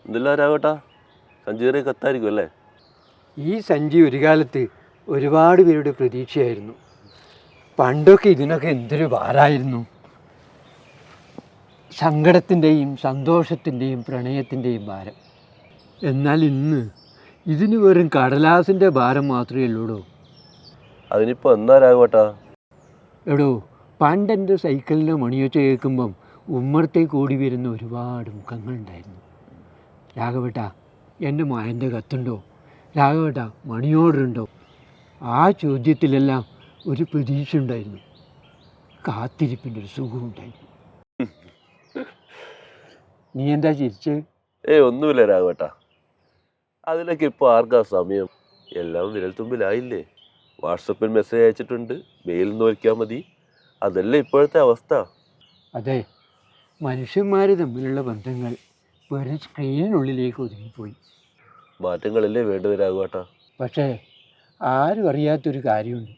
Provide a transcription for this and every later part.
എന്തെല്ലാം രാഘവട്ടാ, സഞ്ചിയേറിയ കത്തായിരിക്കും അല്ലേ? ഈ സഞ്ചി ഒരു കാലത്ത് ഒരുപാട് പേരുടെ പ്രതീക്ഷയായിരുന്നു. പണ്ടൊക്കെ ഇതിനൊക്കെ എന്തൊരു ഭാരമായിരുന്നു. സങ്കടത്തിൻ്റെയും സന്തോഷത്തിൻ്റെയും പ്രണയത്തിൻ്റെയും ഭാരം. എന്നാൽ ഇന്ന് ഇതിന് വെറും കടലാസിൻ്റെ ഭാരം മാത്രമേ ഉള്ളൂടോ. അതിനിപ്പോൾ എന്നാ രാഘവട്ടാ? എടോ, പണ്ടെൻ്റെ സൈക്കിളിൻ്റെ മണിയൊച്ച കേൾക്കുമ്പം ഉമ്മറത്തേക്ക് ഓടി വരുന്ന ഒരുപാട് മുഖങ്ങളുണ്ടായിരുന്നു. രാഘവട്ട, എൻ്റെ മകൻ്റെ കത്തുണ്ടോ? രാഘവട്ട, മണി ഓർഡർ ഉണ്ടോ? ആ ചോദ്യത്തിലെല്ലാം ഒരു പ്രതീക്ഷ ഉണ്ടായിരുന്നു, കാത്തിരിപ്പിൻ്റെ ഒരു സുഖമുണ്ടായിരുന്നു. നീ എന്താ ചിരിച്ച്? ഒന്നുമില്ല രാഘവട്ടാ, അതിലൊക്കെ ഇപ്പോൾ ആർക്കാ സമയം? എല്ലാം വിരൽത്തുമ്പിലായില്ലേ. വാട്സപ്പിൽ മെസ്സേജ് അയച്ചിട്ടുണ്ട്, മെയിൽ നോക്കിയാൽ മതി. അതല്ലേ ഇപ്പോഴത്തെ അവസ്ഥ. അതെ, മനുഷ്യന്മാർ തമ്മിലുള്ള ബന്ധങ്ങൾ വെറും സ്ക്രീനിനുള്ളിലേക്ക് ഒതുങ്ങിപ്പോയി. മാറ്റങ്ങളല്ലേ വേണ്ടത് രാഘവട്ടാ. പക്ഷേ ആരും അറിയാത്തൊരു കാര്യമുണ്ട്.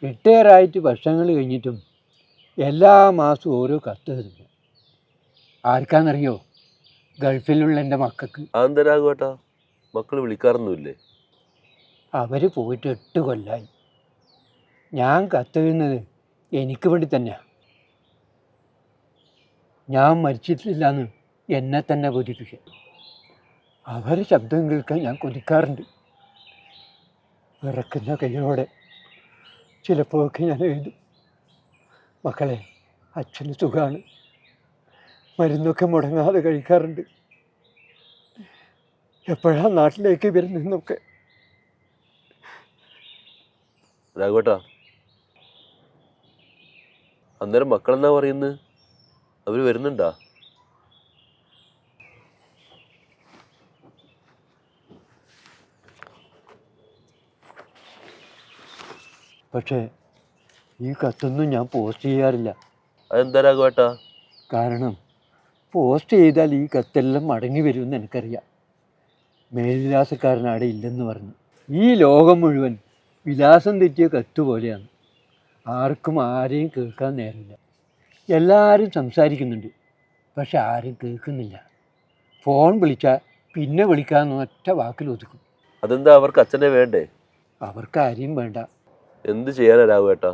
റിട്ടയറായിട്ട് വർഷങ്ങൾ കഴിഞ്ഞിട്ടും എല്ലാ മാസവും ഓരോ കത്ത് തരുന്നു. ആർക്കാണെന്നറിയോ? ഗൾഫിലുള്ള എൻ്റെ മക്കൾക്ക്. അതെന്താ രാഘവട്ടാ, മക്കൾ വിളിക്കാറൊന്നുമില്ലേ? അവർ പോയിട്ട് 8 കൊല്ലമായി. ഞാൻ കത്തെഴുതുന്നത് എനിക്ക് വേണ്ടി തന്നെയാണ്. ഞാൻ മരിച്ചിട്ടില്ലെന്ന് എന്നെ തന്നെ കൊതിപ്പിക്കുക. അവരുടെ ശബ്ദം കേൾക്കാൻ ഞാൻ കൊതിക്കാറുണ്ട്. വിറക്കുന്ന കൈയോടെ ചിലപ്പോഴൊക്കെ ഞാൻ എഴുതും, മക്കളെ, അച്ഛന് സുഖമാണ്, മരുന്നൊക്കെ മുടങ്ങാതെ കഴിക്കാറുണ്ട്, എപ്പോഴാണ് നാട്ടിലേക്ക് വരുന്നതെന്നൊക്കെ. രാഘവട്ടാ, അന്നേരം മക്കളെന്നാ പറയുന്നത്? അവർ വരുന്നുണ്ടാ? പക്ഷേ ഈ കത്തൊന്നും ഞാൻ പോസ്റ്റ് ചെയ്യാറില്ല. അതെന്താ രാഘവട്ടാ? കാരണം പോസ്റ്റ് ചെയ്താൽ ഈ കത്തെല്ലാം മടങ്ങി വരുമെന്ന് എനിക്കറിയാം. മേൽവിലാസക്കാരൻ അവിടെ ഇല്ലെന്ന് പറഞ്ഞു. ഈ ലോകം മുഴുവൻ വിലാസം തെറ്റിയ കത്ത് പോലെയാണ്. ആർക്കും ആരെയും കേൾക്കാൻ നേരമില്ല. എല്ലാവരും സംസാരിക്കുന്നുണ്ട്, പക്ഷെ ആരും കേൾക്കുന്നില്ല. ഫോൺ വിളിച്ചാൽ പിന്നെ വിളിക്കാമെന്ന് ഒറ്റ വാക്കിൽ ഒതുക്കും. അതെന്താ, അവർക്ക് അച്ഛനെ വേണ്ടേ? അവർക്ക് ആരെയും വേണ്ട. എന്ത് ചെയ്യാനാ രാഘവേട്ടാ?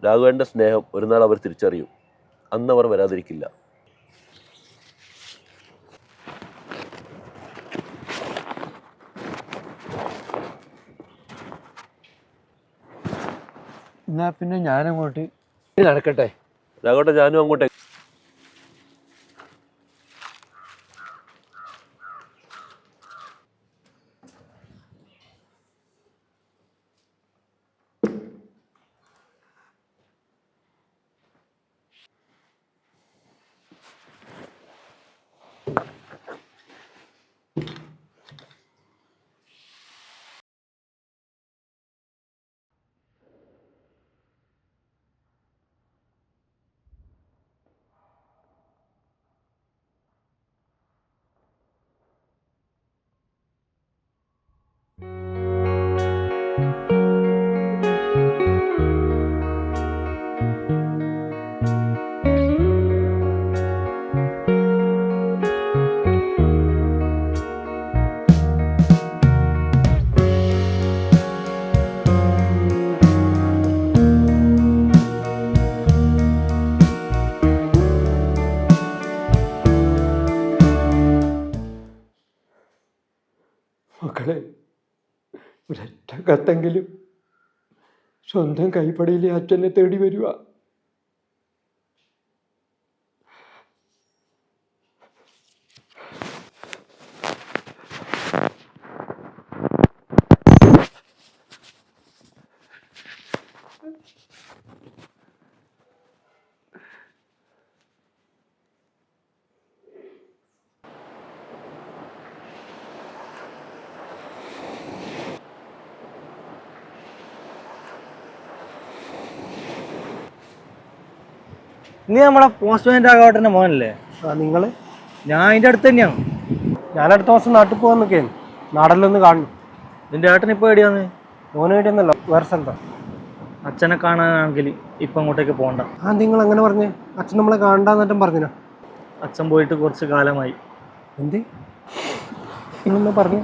രാഘവേൻ്റെ സ്നേഹം ഒരു നാൾ അവർ തിരിച്ചറിയും. അന്ന് അവർ വരാതിരിക്കില്ല. എന്നാ പിന്നെ ഞാനങ്ങോട്ട് നടക്കട്ടെ. രാഘവേട്ട, ഞാനും അങ്ങോട്ടേ. മക്കളെ, ഒരൊറ്റ കത്തെങ്കിലും സ്വന്തം കൈപ്പടിയിലെ അച്ഛനെ തേടി വരിക. നീ നമ്മളെ പോസ്റ്റ്മാൻ രാഘവട്ടൻ്റെ മോനല്ലേ? നിങ്ങൾ? ഞാൻ അതിൻ്റെ അടുത്ത് തന്നെയാണ്. ഞാൻ അടുത്ത മാസം നാട്ടിൽ പോകാൻ നിൽക്കുകയാണ്. നാടല്ലൊന്ന് കാണണം. നിന്റെ ഏട്ടൻ ഇപ്പോൾ എവിടെയാന്ന്? ഓന് വേണ്ടിയൊന്നല്ലോ, വേറെ സ്ഥലത്താണ്. അച്ഛനെ കാണാനാണെങ്കിൽ ഇപ്പം അങ്ങോട്ടേക്ക് പോകണ്ട. നിങ്ങൾ അങ്ങനെ പറഞ്ഞേ? അച്ഛൻ നമ്മളെ കാണണ്ടെന്നിട്ടും പറഞ്ഞിനാ? അച്ഛൻ പോയിട്ട് കുറച്ച് കാലമായി. എന്ത് നിങ്ങളൊന്ന് പറഞ്ഞു.